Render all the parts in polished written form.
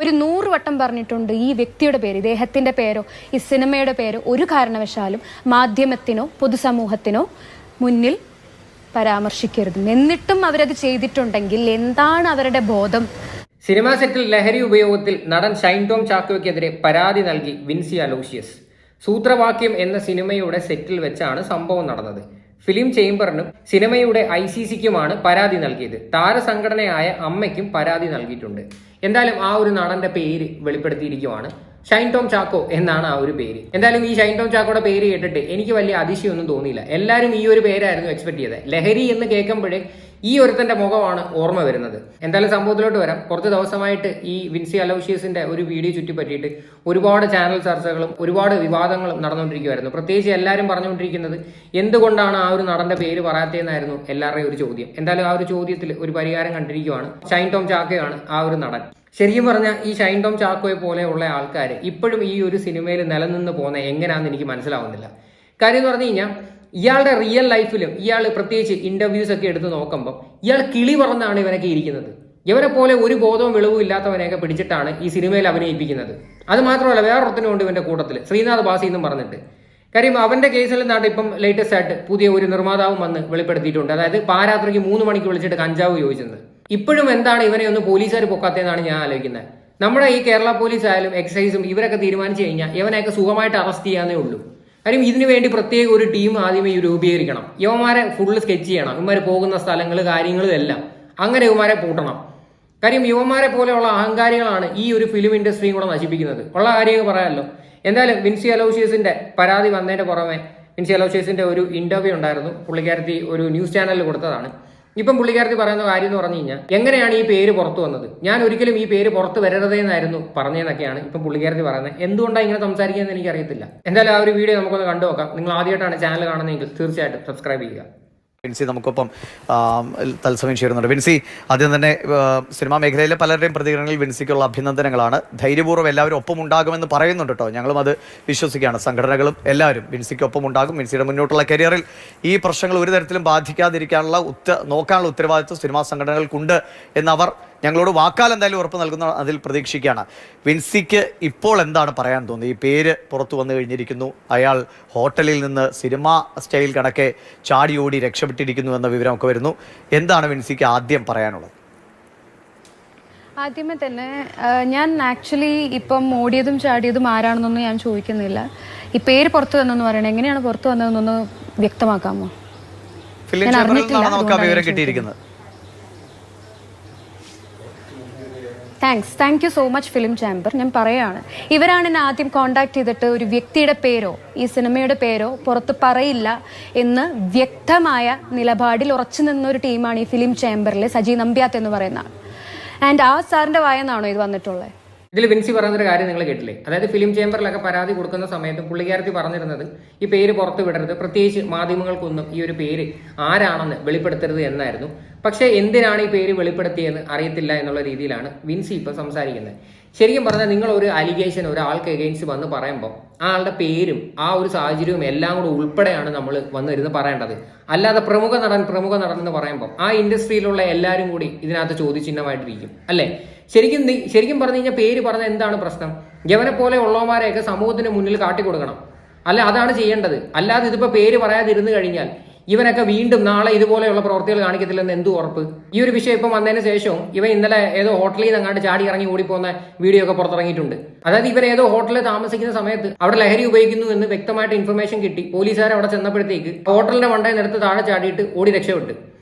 ഒരു 100 വട്ടം പറഞ്ഞിട്ടുണ്ട് ഈ വ്യക്തിയുടെ പേര്, ഇദ്ദേഹത്തിന്റെ പേരോ ഈ സിനിമയുടെ പേരോ ഒരു കാരണവശാലും മാധ്യമത്തിനോ പൊതുസമൂഹത്തിനോ മുന്നിൽ പരാമർശിക്കരുത്. എന്നിട്ടും അവരത് ചെയ്തിട്ടുണ്ടെങ്കിൽ എന്താണ് അവരുടെ ബോധം? സിനിമാ സെറ്റിൽ ലഹരി ഉപയോഗത്തിൽ നടൻ ഷൈൻ ടോം ചാക്കോയ്ക്കെതിരെ പരാതി നൽകി വിൻസി അലോഷ്യസ്. സൂത്രവാക്യം എന്ന സിനിമയുടെ സെറ്റിൽ വെച്ചാണ് സംഭവം നടന്നത്. ഫിലിം ചേംബറിനും സിനിമയുടെ ICCക്കുമാണ് പരാതി നൽകിയത്. താരസംഘടനയായ അമ്മയ്ക്കും പരാതി നൽകിയിട്ടുണ്ട്. എന്തായാലും ആ ഒരു നടന്റെ പേര് വെളിപ്പെടുത്തിയിരിക്കുവാണ്. ഷൈൻ ടോം ചാക്കോ എന്നാണ് ആ ഒരു പേര്. എന്തായാലും ഈ ഷൈൻ ടോം ചാക്കോയുടെ പേര് കേട്ടിട്ട് എനിക്ക് വലിയ അതിശയമൊന്നും തോന്നിയില്ല. എല്ലാവരും ഈ ഒരു പേരായിരുന്നു എക്സ്പെക്ട് ചെയ്തത്. ലഹരി എന്ന് കേൾക്കുമ്പോഴേ ഈ ഒരുത്തന്റെ മുഖമാണ് ഓർമ്മ വരുന്നത്. എന്തായാലും സംഭവത്തിലോട്ട് വരാം. കുറച്ച് ദിവസമായിട്ട് ഈ വിൻസി അലോഷ്യസിന്റെ ഒരു വീഡിയോ ചുറ്റിപ്പറ്റിയിട്ട് ഒരുപാട് ചാനൽ ചർച്ചകളും ഒരുപാട് വിവാദങ്ങളും നടന്നുകൊണ്ടിരിക്കുമായിരുന്നു. പ്രത്യേകിച്ച് എല്ലാവരും പറഞ്ഞുകൊണ്ടിരിക്കുന്നത് എന്തുകൊണ്ടാണ് ആ ഒരു നടന്റെ പേര് പറയാത്തതെന്നായിരുന്നു എല്ലാവരുടെയും ഒരു ചോദ്യം. എന്തായാലും ആ ഒരു ചോദ്യത്തിൽ ഒരു പരിഹാരം കണ്ടിരിക്കുവാണ്. ഷൈൻ ടോം ചാക്കോയാണ് ആ ഒരു നടൻ. ശരിക്കും പറഞ്ഞാൽ ഈ ഷൈൻ ടോം ചാക്കോയെ പോലെയുള്ള ആൾക്കാർ ഇപ്പോഴും ഈ ഒരു സിനിമയിൽ നിലനിന്ന് പോകുന്ന എങ്ങനെയാണെന്ന് എനിക്ക് മനസ്സിലാവുന്നില്ല. കാര്യം എന്ന് പറഞ്ഞു കഴിഞ്ഞാൽ ഇയാളുടെ റിയൽ ലൈഫിലും ഇയാൾ പ്രത്യേകിച്ച് ഇന്റർവ്യൂസ് ഒക്കെ എടുത്ത് നോക്കുമ്പോൾ ഇയാൾ കിളി പറന്നാണ് ഇവനൊക്കെ ഇരിക്കുന്നത്. ഇവരെ പോലെ ഒരു ബോധവും വെളിവും ഇല്ലാത്തവനെയൊക്കെ പിടിച്ചിട്ടാണ് ഈ സിനിമയിൽ അഭിനയിപ്പിക്കുന്നത്. അത് മാത്രമല്ല വേറൊരുത്തനുണ്ട് ഇവന്റെ കൂട്ടത്തിൽ, ശ്രീനാഥ് ബാസി എന്നും പറഞ്ഞിട്ട്. കാര്യം അവന്റെ കേസിൽ നിന്നാണ് ഇപ്പം ലേറ്റസ്റ്റ് ആയിട്ട് പുതിയ ഒരു നിർമ്മാതാവും വന്ന് വെളിപ്പെടുത്തിയിട്ടുണ്ട്. അതായത് പാരാത്രിക്ക് 3 മണിക്ക് വിളിച്ചിട്ട് കഞ്ചാവ് ചോദിച്ചത്. ഇപ്പോഴും എന്താണ് ഇവനെ ഒന്ന് പോലീസുകാർ പൊക്കാത്തതെന്നാണ് ഞാൻ ആലോചിക്കുന്നത്. നമ്മുടെ ഈ കേരള പോലീസ് ആയാലും എക്സൈസും ഇവരൊക്കെ തീരുമാനിച്ചു കഴിഞ്ഞാൽ ഇവനെയൊക്കെ സുഖമായിട്ട് അറസ്റ്റ് ചെയ്യാനേ ഉള്ളൂ. കാര്യം ഇതിനു വേണ്ടി പ്രത്യേക ഒരു ടീം ആദ്യമേ രൂപീകരിക്കണം. ഇവന്മാരെ ഫുള്ള് സ്കെച്ച് ചെയ്യണം. ഇവന്മാർ പോകുന്ന സ്ഥലങ്ങൾ കാര്യങ്ങളും എല്ലാം അങ്ങനെ ഇവന്മാരെ പൂട്ടണം. കാര്യം യുവന്മാരെ പോലെയുള്ള അഹങ്കാരികളാണ് ഈ ഒരു ഫിലിം ഇൻഡസ്ട്രിയും കൂടെ നശിപ്പിക്കുന്നത്. ഉള്ള കാര്യങ്ങൾ പറയാമല്ലോ. എന്തായാലും വിൻസി അലോഷ്യസിന്റെ പരാതി വന്നതിന്റെ പുറമെ വിൻസി അലോഷ്യസിന്റെ ഒരു ഇന്റർവ്യൂ ഉണ്ടായിരുന്നു. പുള്ളിക്കാരത്തി ഒരു ന്യൂസ് ചാനലിൽ കൊടുത്തതാണ്. ഇപ്പം പുള്ളിക്കാരത്തി പറയുന്ന കാര്യം എന്ന് പറഞ്ഞു കഴിഞ്ഞാൽ എങ്ങനെയാണ് ഈ പേര് പുറത്തു വന്നത്, ഞാൻ ഒരിക്കലും ഈ പേര് പുറത്ത് വരരുതെന്നായിരുന്നു പറഞ്ഞതെന്നൊക്കെയാണ് ഇപ്പം പുള്ളിക്കാരത്തി പറയുന്നത്. എന്തുകൊണ്ടാണ് ഇങ്ങനെ സംസാരിക്കുന്നത് എനിക്ക് അറിയത്തില്ല. എന്തായാലും ആ ഒരു വീഡിയോ നമുക്കൊന്ന് കണ്ടു നോക്കാം. നിങ്ങൾ ആദ്യമായിട്ടാണ് ചാനൽ കാണുന്നതെങ്കിൽ തീർച്ചയായിട്ടും സബ്സ്ക്രൈബ് ചെയ്യുക. വിൻസി നമുക്കൊപ്പം തത്സമയം ചേരുന്നുണ്ട്. വിൻസി, ആദ്യം തന്നെ സിനിമാ മേഖലയിലെ പലരുടെയും പ്രതികരണങ്ങളിൽ വിൻസിക്കുള്ള അഭിനന്ദനങ്ങളാണ്. ധൈര്യപൂർവ്വം എല്ലാവരും ഒപ്പം ഉണ്ടാകുമെന്ന് പറയുന്നുണ്ട് കേട്ടോ. ഞങ്ങളും അത് വിശ്വസിക്കുകയാണ്. സംഘടനകളും എല്ലാവരും വിൻസിക്കൊപ്പം ഉണ്ടാകും. വിൻസിയുടെ മുന്നോട്ടുള്ള കരിയറിൽ ഈ പ്രശ്നങ്ങൾ ഒരു തരത്തിലും ബാധിക്കാതിരിക്കാനുള്ള നോക്കാനുള്ള ഉത്തരവാദിത്വം സിനിമാ സംഘടനകൾക്കുണ്ട് എന്നവർ ഞങ്ങളോട് വാക്കാൽ എന്തായാലും ഉറപ്പ് നൽകുന്ന അതിൽ പ്രതീക്ഷിക്കുകയാണ്. വിൻസിക്ക് ഇപ്പോൾ എന്താണ് പറയാൻ തോന്നുന്നത്? ഈ പേര് പുറത്തു വന്നു കഴിഞ്ഞിരിക്കുന്നു. അയാൾ ഹോട്ടലിൽ നിന്ന് സിനിമാ സ്റ്റൈൽ കണക്കെ ചാടി ഓടി രക്ഷപ്പെട്ടിരിക്കുന്നു എന്ന വിവരമൊക്കെ വരുന്നു. എന്താണ് വിൻസിക്ക് ആദ്യം പറയാനുള്ളത്? ആദ്യമേ തന്നെ ഞാൻ ആക്ച്വലി ഇപ്പം ഓടിയതും ചാടിയതും ആരാണെന്നൊന്നും ഞാൻ ചോദിക്കുന്നില്ല. ഈ പേര് പുറത്തു വന്നെന്ന് പറയണത് എങ്ങനെയാണ് പുറത്തു വന്നതെന്നൊന്ന് വ്യക്തമാക്കാമോ? ഫിലിം ചേംബറിൽ നിന്നാണ് നമുക്ക് ആ വിവരം കിട്ടിയിരിക്കുന്നത്. Thank you so much film chamber. ഞാൻ പറയുകയാണ്, ഇവരാണ് എന്നെ ആദ്യം കോണ്ടാക്ട് ചെയ്തിട്ട് ഒരു വ്യക്തിയുടെ പേരോ ഈ സിനിമയുടെ പേരോ പുറത്ത് പറയില്ല എന്ന് വ്യക്തമായ നിലപാടിൽ ഉറച്ചു നിന്നൊരു ടീമാണ് ഈ ഫിലിം ചേംബറിലെ സജി നമ്പ്യാത്ത് എന്ന് പറയുന്ന ആൾ. ആൻഡ് ആ സാറിന്റെ വായനാണോ ഇത് വന്നിട്ടുള്ളത്? ഇതിൽ വിൻസി പറയുന്നൊരു കാര്യം നിങ്ങൾ കേട്ടില്ലേ? അതായത് ഫിലിം ചേംബറിലൊക്കെ പരാതി കൊടുക്കുന്ന സമയത്ത് പുള്ളിക്കാരത്തി പറഞ്ഞിരുന്നത് ഈ പേര് പുറത്ത് വിടരുത്, പ്രത്യേകിച്ച് മാധ്യമങ്ങൾക്കൊന്നും ഈ ഒരു പേര് ആരാണെന്ന് വെളിപ്പെടുത്തരുത് എന്നായിരുന്നു. പക്ഷേ എന്തിനാണ് ഈ പേര് വെളിപ്പെടുത്തിയെന്ന് അറിയത്തില്ല എന്നുള്ള രീതിയിലാണ് വിൻസി ഇപ്പം സംസാരിക്കുന്നത്. ശരിക്കും പറഞ്ഞാൽ നിങ്ങൾ ഒരു അലിഗേഷൻ ഒരാൾക്ക് എഗെയിൻസ്റ്റ് വന്ന് പറയുമ്പോൾ ആ ആളുടെ പേരും ആ ഒരു സാഹചര്യവും എല്ലാം കൂടെ ഉൾപ്പെടെയാണ് നമ്മൾ വന്നിരുന്ന് പറയേണ്ടത്. അല്ലാതെ പ്രമുഖ നടൻ എന്ന് പറയുമ്പോൾ ആ ഇൻഡസ്ട്രിയിലുള്ള എല്ലാവരും കൂടി ഇതിനകത്ത് ചോദ്യചിഹ്നമായിട്ടിരിക്കും അല്ലേ? ശരിക്കും പറഞ്ഞു കഴിഞ്ഞാൽ പേര് പറഞ്ഞ എന്താണ് പ്രശ്നം? യവനെ പോലെ ഉള്ളവന്മാരെയൊക്കെ സമൂഹത്തിന് മുന്നിൽ കാട്ടിക്കൊടുക്കണം. അല്ല, അതാണ് ചെയ്യേണ്ടത്. അല്ലാതെ ഇതിപ്പോൾ പേര് പറയാതിരുന്നു കഴിഞ്ഞാൽ ഇവനൊക്കെ വീണ്ടും നാളെ ഇതുപോലെയുള്ള പ്രവർത്തികൾ കാണിക്കത്തില്ലെന്ന് എന്ത് ഉറപ്പ്? ഈ ഒരു വിഷയം ഇപ്പം വന്നതിന് ശേഷവും ഇവൻ ഇന്നലെ ഏതോ ഹോട്ടലിൽ നിന്ന് അങ്ങാണ്ട് ചാടി ഇറങ്ങി ഓടിപ്പോകുന്ന വീഡിയോ ഒക്കെ പുറത്തിറങ്ങിയിട്ടുണ്ട്. അതായത് ഇവർ ഏതോ ഹോട്ടലിൽ താമസിക്കുന്ന സമയത്ത് അവിടെ ലഹരി ഉപയോഗിക്കുന്നു എന്ന് വ്യക്തമായിട്ട് ഇൻഫർമേഷൻ കിട്ടി. പോലീസുകാർ അവിടെ ചെന്നപ്പോഴത്തേക്ക് ഹോട്ടലിന്റെ മണ്ടയിൽ നിന്നെടുത്ത് താഴെ ചാടിയിട്ട് ഓടി രക്ഷപ്പെട്ടു.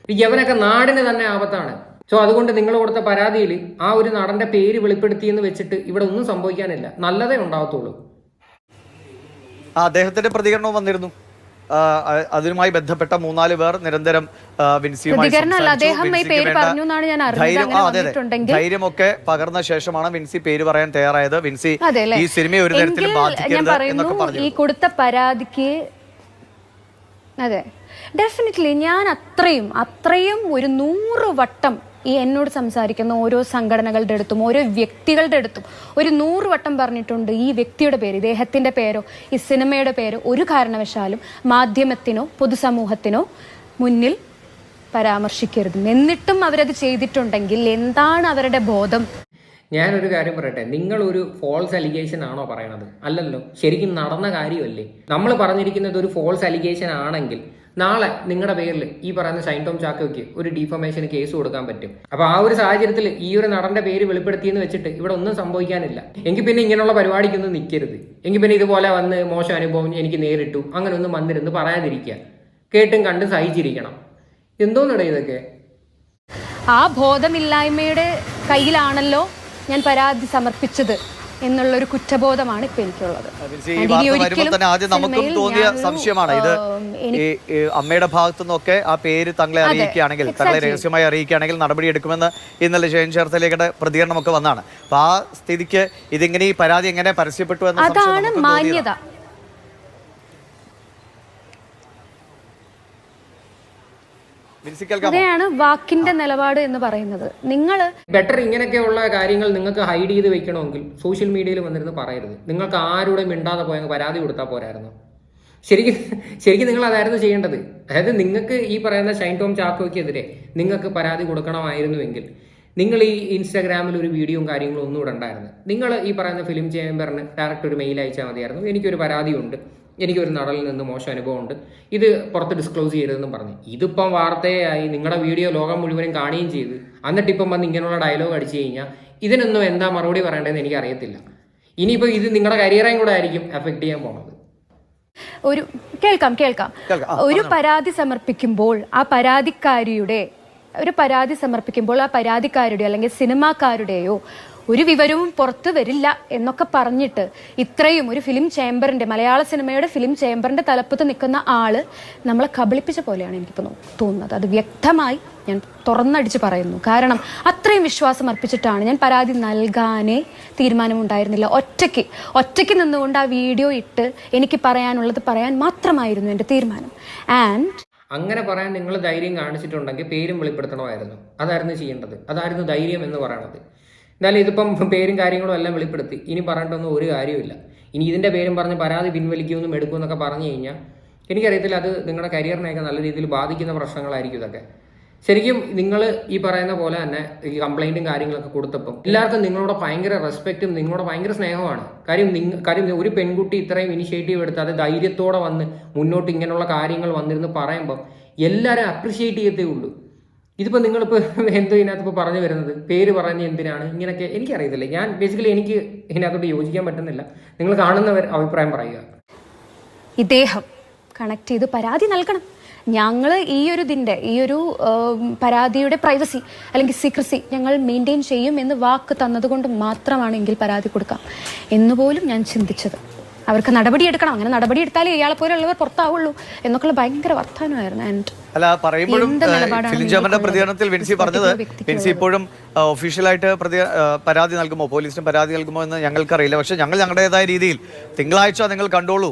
ഇവനൊക്കെ നാടിന് തന്നെ ആപത്താണ്. സോ അതുകൊണ്ട് നിങ്ങൾ കൊടുത്ത പരാതിയിൽ ആ ഒരു നടന്റെ പേര് വെളിപ്പെടുത്തിയെന്ന് വെച്ചിട്ട് ഇവിടെ ഒന്നും സംഭവിക്കാനില്ല, നല്ലതേ ഉണ്ടാവത്തുള്ളൂ. അദ്ദേഹത്തിന്റെ പ്രതികരണവും വന്നിരുന്നു. അതുമായി ബന്ധപ്പെട്ട 3-4 പേർ നിരന്തരം ധൈര്യമൊക്കെ പകർന്ന ശേഷമാണ് വിൻസി പേര് പറയാൻ തയ്യാറായത്. വിൻസി ഈ സിനിമയെ ഒരു തരത്തിലും ബാധിക്കരുത് എന്നൊക്കെ പറഞ്ഞു. ഈ കൊടുത്ത പരാതിക്ക് അതെ ഡെഫിനറ്റ്ലി ഞാൻ അത്രയും ഒരു 100 വട്ടം ഈ എന്നോട് സംസാരിക്കുന്ന ഓരോ സംഘടനകളുടെ അടുത്തും ഓരോ വ്യക്തികളുടെ അടുത്തും ഒരു 100 വട്ടം പറഞ്ഞിട്ടുണ്ട് ഈ വ്യക്തിയുടെ പേര്, ഇദ്ദേഹത്തിന്റെ പേരോ ഈ സിനിമയുടെ പേരോ ഒരു കാരണവശാലും മാധ്യമത്തിനോ പൊതുസമൂഹത്തിനോ മുന്നിൽ പരാമർശിക്കരുത്. എന്നിട്ടും അവരത് ചെയ്തിട്ടുണ്ടെങ്കിൽ എന്താണ് അവരുടെ ബോധം? ഞാനൊരു കാര്യം പറയട്ടെ, നിങ്ങളൊരു ഫോൾസ് അലിഗേഷൻ ആണോ പറയണത്? അല്ലല്ലോ, ശരിക്കും നടന്ന കാര്യമല്ലേ. നമ്മൾ പറഞ്ഞിരിക്കുന്നത് ഒരു ഫോൾസ് അലിഗേഷൻ ആണെങ്കിൽ നാളെ നിങ്ങളുടെ പേരിൽ ഈ പറയുന്ന ഷൈൻ ടോം ചാക്കോയ്ക്ക് ഒരു ഡീഫമേഷൻ കേസ് കൊടുക്കാൻ പറ്റും. അപ്പൊ ആ ഒരു സാഹചര്യത്തിൽ ഈ ഒരു നടന്റെ പേര് വെളിപ്പെടുത്തിയെന്ന് വെച്ചിട്ട് ഇവിടെ ഒന്നും സംഭവിക്കാനില്ല. എങ്കിൽ പിന്നെ ഇങ്ങനെയുള്ള പരിപാടിക്കൊന്നും നിൽക്കരുത്. എങ്കിൽ പിന്നെ ഇതുപോലെ വന്ന് മോശം അനുഭവം എനിക്ക് നേരിട്ടു അങ്ങനെ ഒന്നും വന്നിരുന്ന് പറയാതിരിക്കുക. കേട്ടും കണ്ടും സഹിച്ചിരിക്കണം. എന്തോന്നിട ഇതൊക്കെ? ആ ബോധമില്ലായ്മയുടെ കയ്യിലാണല്ലോ ഞാൻ പരാതി സമർപ്പിച്ചത് എന്നുള്ളൊരു കുറ്റബോധമാണ് ഇപ്പൊ എനിക്കുള്ളത്. ഈ വാർത്ത വരുമ്പോൾ തന്നെ ആദ്യം നമുക്കും തോന്നിയ സംശയമാണ് ഇത്. ഈ അമ്മയുടെ ഭാഗത്തു നിന്നൊക്കെ ആ പേര് തങ്ങളെ അറിയിക്കുകയാണെങ്കിൽ, തങ്ങളെ രഹസ്യമായി അറിയിക്കുകയാണെങ്കിൽ നടപടി എടുക്കുമെന്ന് ഇന്നലെ ഷൈൻ ചേർത്തലയുടെ പ്രതികരണമൊക്കെ വന്നാണ്. അപ്പൊ ആ സ്ഥിതിക്ക് ഇതിങ്ങനെ ഈ പരാതി എങ്ങനെ പരസ്യപ്പെട്ടു എന്ന അതാണ് മാന്യത. അതെയാണ് വാക്കിന്റെ നിലപാട് എന്ന് പറയുന്നത്. നിങ്ങൾ ബെറ്റർ ഇങ്ങനെയൊക്കെയുള്ള കാര്യങ്ങൾ നിങ്ങൾക്ക് ഹൈഡ് ചെയ്ത് വെക്കണമെങ്കിൽ സോഷ്യൽ മീഡിയയിൽ വന്നിരുന്ന് പറയരുത്. നിങ്ങൾക്ക് ആരുടെ മിണ്ടാതെ പോയെങ്കിൽ പരാതി കൊടുത്താൽ പോരായിരുന്നു. ശരിക്കും നിങ്ങൾ അതായിരുന്നു ചെയ്യേണ്ടത്. അതായത് നിങ്ങൾക്ക് ഈ പറയുന്ന ഷൈൻ ടോം ചാക്കോയ്ക്കെതിരെ നിങ്ങൾക്ക് പരാതി കൊടുക്കണമായിരുന്നുവെങ്കിൽ നിങ്ങൾ ഈ ഇൻസ്റ്റാഗ്രാമിൽ ഒരു വീഡിയോയും കാര്യങ്ങളും ഒന്നും ഇടണ്ടായിരുന്നു. നിങ്ങൾ ഈ പറയുന്ന ഫിലിം ചേംബറിന് ഡയറക്റ്റ് ഒരു മെയിൽ അയച്ചാൽ മതിയായിരുന്നു. എനിക്കൊരു പരാതിയുണ്ട്, എനിക്കൊരു നടനിൽ നിന്ന് മോശം അനുഭവമുണ്ട്, ഇത് പുറത്ത് ഡിസ്ക്ലോസ് ചെയ്തതെന്നും പറഞ്ഞു. ഇതിപ്പം വാർത്തയായി, നിങ്ങളുടെ വീഡിയോ ലോകം മുഴുവനും കാണുകയും ചെയ്ത്, എന്നിട്ടിപ്പം വന്ന് ഇങ്ങനെയുള്ള ഡയലോഗ് അടിച്ചു കഴിഞ്ഞാൽ ഇതിനൊന്നും എന്താ മറുപടി പറയേണ്ടതെന്ന് എനിക്ക് അറിയത്തില്ല. ഇനിയിപ്പോൾ ഇത് നിങ്ങളുടെ കരിയറേയും കൂടെ ആയിരിക്കും എഫക്ട് ചെയ്യാൻ പോകുന്നത്. കേൾക്കാം ഒരു പരാതി സമർപ്പിക്കുമ്പോൾ ആ പരാതിക്കാരുടെ അല്ലെങ്കിൽ സിനിമാക്കാരുടെയോ ഒരു വിവരവും പുറത്തു വരില്ല എന്നൊക്കെ പറഞ്ഞിട്ട് ഇത്രയും ഒരു ഫിലിം ചേംബറിന്റെ, മലയാള സിനിമയുടെ ഫിലിം ചേംബറിന്റെ തലപ്പത്ത് നിൽക്കുന്ന ആള് നമ്മളെ കബളിപ്പിച്ച പോലെയാണ് എനിക്കിപ്പോൾ തോന്നുന്നത്. അത് വ്യക്തമായി ഞാൻ തുറന്നടിച്ച് പറയുന്നു. കാരണം അത്രയും വിശ്വാസം അർപ്പിച്ചിട്ടാണ് ഞാൻ പരാതി നൽകാനേ തീരുമാനമുണ്ടായിരുന്നില്ല. ഒറ്റയ്ക്ക് നിന്നുകൊണ്ട് ആ വീഡിയോ ഇട്ട് എനിക്ക് പറയാനുള്ളത് പറയാൻ മാത്രമായിരുന്നു എൻ്റെ തീരുമാനം. അങ്ങനെ പറയാൻ നിങ്ങൾ ധൈര്യം കാണിച്ചിട്ടുണ്ടെങ്കിൽ പേരും വെളിപ്പെടുത്തണമായിരുന്നു. അതായിരുന്നു ചെയ്യേണ്ടത്. അതായിരുന്നു ധൈര്യം എന്ന് പറയണത്. എന്നാലും ഇതിപ്പം പേരും കാര്യങ്ങളും എല്ലാം വെളിപ്പെടുത്തി. ഇനി പറഞ്ഞിട്ടൊന്നും ഒരു കാര്യമില്ല. ഇനി ഇതിൻ്റെ പേരും പറഞ്ഞ് പരാതി പിൻവലിക്കുമെന്നും എടുക്കുമെന്നൊക്കെ പറഞ്ഞു കഴിഞ്ഞാൽ എനിക്കറിയത്തില്ല, അത് നിങ്ങളുടെ കരിയറിനെയൊക്കെ നല്ല രീതിയിൽ ബാധിക്കുന്ന പ്രശ്നങ്ങളായിരിക്കും ഇതൊക്കെ. ശരിക്കും നിങ്ങൾ ഈ പറയുന്ന പോലെ തന്നെ ഈ കംപ്ലൈൻറ്റും കാര്യങ്ങളൊക്കെ കൊടുത്തപ്പം എല്ലാവർക്കും നിങ്ങളോട് ഭയങ്കര റെസ്പെക്റ്റും നിങ്ങളോട് ഭയങ്കര സ്നേഹമാണ്. കാര്യം ഒരു പെൺകുട്ടി ഇത്രയും ഇനിഷ്യേറ്റീവ് എടുത്ത് അത് ധൈര്യത്തോടെ വന്ന് മുന്നോട്ട് ഇങ്ങനെയുള്ള കാര്യങ്ങൾ വന്നിരുന്ന് പറയുമ്പം എല്ലാവരും അപ്രിഷ്യേറ്റ് ചെയ്യത്തേ ഉള്ളൂ. ഇതിപ്പോൾ നിങ്ങളിപ്പോൾ എന്തോ ഇതിനകത്ത് ഇപ്പോൾ പറഞ്ഞു വരുന്നത്, പേര് പറഞ്ഞ് എന്തിനാണ് ഇങ്ങനെയൊക്കെ എനിക്കറിയത്തില്ല. ഞാൻ ബേസിക്കലി എനിക്ക് ഇതിനകത്തോട്ട് യോജിക്കാൻ പറ്റുന്നില്ല. നിങ്ങൾ കാണുന്നവർ അഭിപ്രായം പറയുക. ഇദ്ദേഹം കണക്ട് ചെയ്ത് പരാതി നൽകണം. ഞങ്ങൾ ഈ ഒരു പരാതിയുടെ പ്രൈവസി അല്ലെങ്കിൽ സീക്രസി ഞങ്ങൾ മെയിൻറ്റെയിൻ ചെയ്യും എന്ന് വാക്ക് തന്നതുകൊണ്ട് മാത്രമാണെങ്കിൽ പരാതി കൊടുക്കാം എന്നുപോലും ഞാൻ ചിന്തിച്ചത്. അവർക്ക് നടപടിയെടുക്കണം, അങ്ങനെ നടപടി എടുത്താലേ ഇയാളെ പോലുള്ളവർ പുറത്താവുള്ളൂ എന്നൊക്കെയുള്ള ഭയങ്കര വർത്തമാനമായിരുന്നു. അല്ല, പറയുമ്പോഴും ഫിലിം ചേംബറിന്റെ പ്രതികരണത്തിൽ വിൻസി പറഞ്ഞത്, വിൻസി ഇപ്പോഴും ഒഫീഷ്യലായിട്ട് പരാതി നൽകുമോ, പോലീസിന് പരാതി നൽകുമോ എന്ന് ഞങ്ങൾക്കറിയില്ല. പക്ഷെ ഞങ്ങൾ ഞങ്ങളുടേതായ രീതിയിൽ തിങ്കളാഴ്ച നിങ്ങൾ കണ്ടോളൂ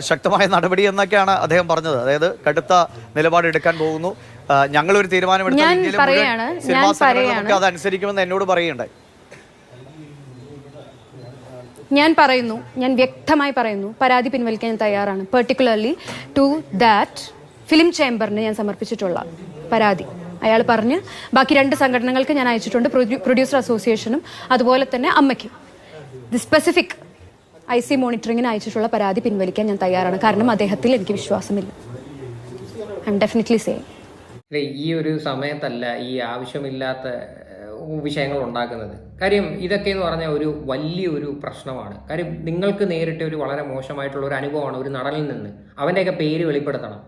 ശക്തമായ നടപടി എന്നൊക്കെയാണ് അദ്ദേഹം പറഞ്ഞത്. അതായത് കടുത്ത നിലപാടെടുക്കാൻ പോകുന്നു, ഞങ്ങളൊരു തീരുമാനമെടുത്താൽ സിനിമാ സംഘടനകളൊക്കെ അതനുസരിക്കുമെന്ന് എന്നോട് പറയുകയുണ്ടായി. ഞാൻ വ്യക്തമായി പറയുന്നു, പരാതി പിൻവലിക്കാൻ ഞാൻ തയ്യാറാണ്. പെർട്ടിക്കുലർലി ടു ദാറ്റ് ഫിലിം ചേംബറിന് ഞാൻ സമർപ്പിച്ചിട്ടുള്ള പരാതി അയാൾ പറഞ്ഞ് ബാക്കി 2 സംഘടനകൾക്ക് ഞാൻ അയച്ചിട്ടുണ്ട്, പ്രൊഡ്യൂസർ അസോസിയേഷനും അതുപോലെ തന്നെ അമ്മയ്ക്കും. ദി സ്പെസിഫിക് IC മോണിറ്ററിങ്ങിന് അയച്ചിട്ടുള്ള പരാതി പിൻവലിക്കാൻ ഞാൻ തയ്യാറാണ്. കാരണം അദ്ദേഹത്തിൽ എനിക്ക് വിശ്വാസമില്ല. I M definitely saying. ഈ ഒരു സമയത്തല്ല ഈ ആവശ്യമില്ലാത്ത വിഷയങ്ങൾ ഉണ്ടാക്കുന്നത്. കാര്യം ഇതൊക്കെ എന്ന് പറഞ്ഞാൽ ഒരു വലിയൊരു പ്രശ്നമാണ്. കാര്യം നിങ്ങൾക്ക് നേരിട്ട് ഒരു വളരെ മോശമായിട്ടുള്ള ഒരു അനുഭവമാണ് ഒരു നടനിൽ നിന്ന്. അവൻ്റെയൊക്കെ പേര് വെളിപ്പെടുത്തണം.